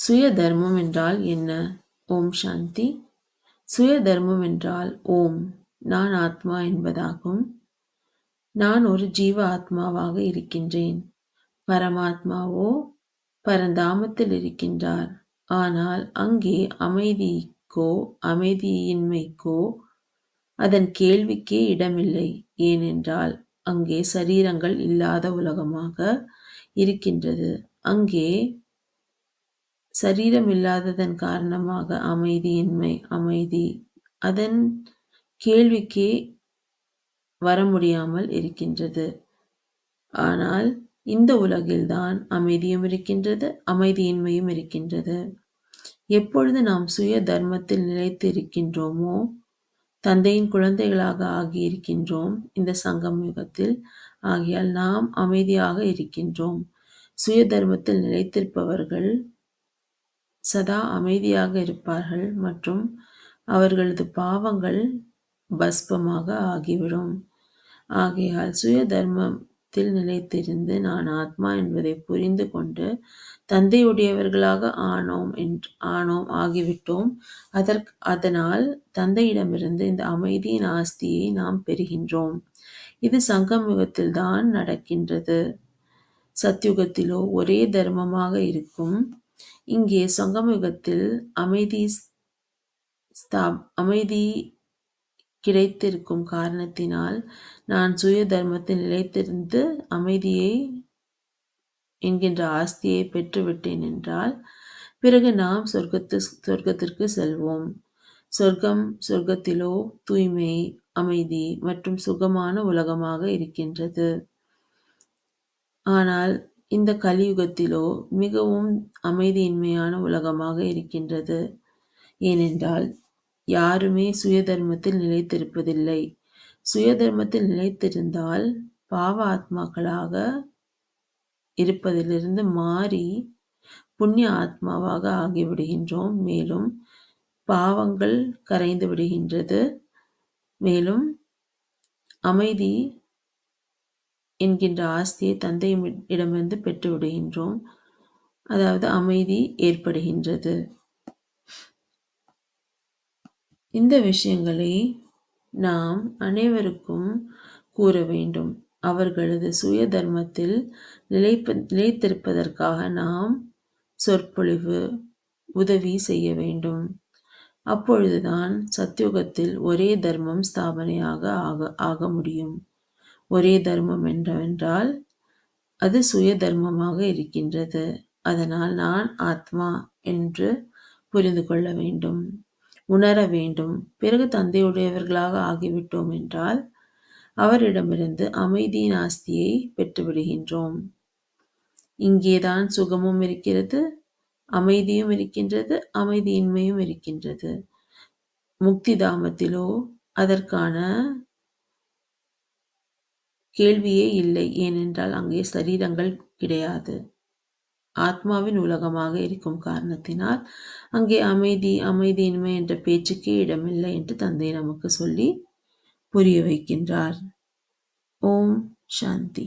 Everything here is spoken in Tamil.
சுய தர்மம் என்றால் என்ன? ஓம் சாந்தி. சுய தர்மம் என்றால் ஓம், நான் ஆத்மா என்பதாகும். நான் ஒரு ஜீவ ஆத்மாவாக இருக்கின்றேன். பரமாத்மாவோ பரந்தாமத்தில் இருக்கின்றார். ஆனால் அங்கே அமைதிக்கோ அமைதியின்மைக்கோ அதன் கேள்விக்கே இடமில்லை. ஏனென்றால் அங்கே சரீரங்கள் இல்லாத உலகமாக இருக்கின்றது. அங்கே சரீரம் இல்லாததன் காரணமாக அமைதி அதன் கேள்விக்கே வர முடியாமல் இருக்கின்றது. ஆனால் இந்த உலகில்தான் அமைதியும் இருக்கின்றது, அமைதியின்மையும் இருக்கின்றது. எப்பொழுது நாம் சுய தர்மத்தில் நிலைத்து இருக்கின்றோமோ, தந்தையின் குழந்தைகளாக ஆகியிருக்கின்றோம் இந்த சங்கம் யுகத்தில். ஆகையால் நாம் அமைதியாக இருக்கின்றோம். சுய தர்மத்தில் நிலைத்திருப்பவர்கள் சதா அமைதியாக இருப்பார்கள் மற்றும் அவர்களது பாவங்கள் பஸ்பமாக ஆகிவிடும். ஆகையால் சுய தர்மத்தில் நிலைத்திருந்து நான் ஆத்மா என்பதை புரிந்து கொண்டு தந்தையுடையவர்களாக ஆகிவிட்டோம். அதனால் தந்தையிடமிருந்து இந்த அமைதியின் ஆஸ்தியை நாம் பெறுகின்றோம். இது சங்கம் யுகத்தில் தான் நடக்கின்றது. சத்யுகத்திலோ ஒரே தர்மமாக இருக்கும். இங்கே சங்கமயுகத்தில் அமைதி கிடைத்திருக்கும் காரணத்தினால் நான் சுய தர்மத்தில் நிலைத்திருந்து அமைதியை என்கின்ற ஆஸ்தியை பெற்றுவிட்டேன் என்றால் பிறகு நாம் சொர்க்கத்திற்கு செல்வோம். சொர்க்கத்திலோ தூய்மை, அமைதி மற்றும் சுகமான உலகமாக இருக்கின்றது. ஆனால் இந்த கலியுகத்திலோ மிகவும் அமைதியின்மையான உலகமாக இருக்கின்றது. ஏனென்றால் யாருமே சுய தர்மத்தில் நிலைத்திருப்பதில்லை. சுய தர்மத்தில் நிலைத்திருந்தால் பாவ ஆத்மாக்களாக இருப்பதிலிருந்து மாறி புண்ணிய ஆத்மாவாக ஆகிவிடுகின்றோம். மேலும் பாவங்கள் கரைந்து விடுகின்றது. மேலும் அமைதி என்கின்ற ஆஸ்தியை தந்தையிடமிருந்து பெற்று விடுகின்றோம். அதாவது அமைதி ஏற்படுகின்றது. இந்த விஷயங்களை நாம் அனைவருக்கும் கூற வேண்டும். அவர்களது சுய தர்மத்தில் நிலைத்திருப்பதற்காக நாம் சொற்பொழிவு உதவி செய்ய வேண்டும். அப்பொழுதுதான் சத்யுகத்தில் ஒரே தர்மம் ஸ்தாபனையாக ஆக முடியும். ஒரே தர்மம் என்னவென்றால் அது சுய தர்மமாக இருக்கின்றது. அதனால் நான் ஆத்மா என்று புரிந்து கொள்ள வேண்டும், உணர வேண்டும். பிறகு தந்தையுடையவர்களாக ஆகிவிட்டோம் என்றால் அவரிடமிருந்து அமைதியின் ஆஸ்தியை பெற்றுவிடுகின்றோம். இங்கேதான் சுகமும் இருக்கிறது, அமைதியும் இருக்கின்றது, அமைதியின்மையும் இருக்கின்றது. முக்தி தாமத்திலோ அதற்கான கேள்வியே இல்லை. ஏனென்றால் அங்கே சரீரங்கள் கிடையாது. ஆத்மாவின் உலகமாக இருக்கும் காரணத்தினால் அங்கே அமைதியின்மை என்ற பேச்சுக்கே இடமில்லை என்று தந்தை நமக்கு சொல்லி புரிய வைக்கின்றார். ஓம் சாந்தி.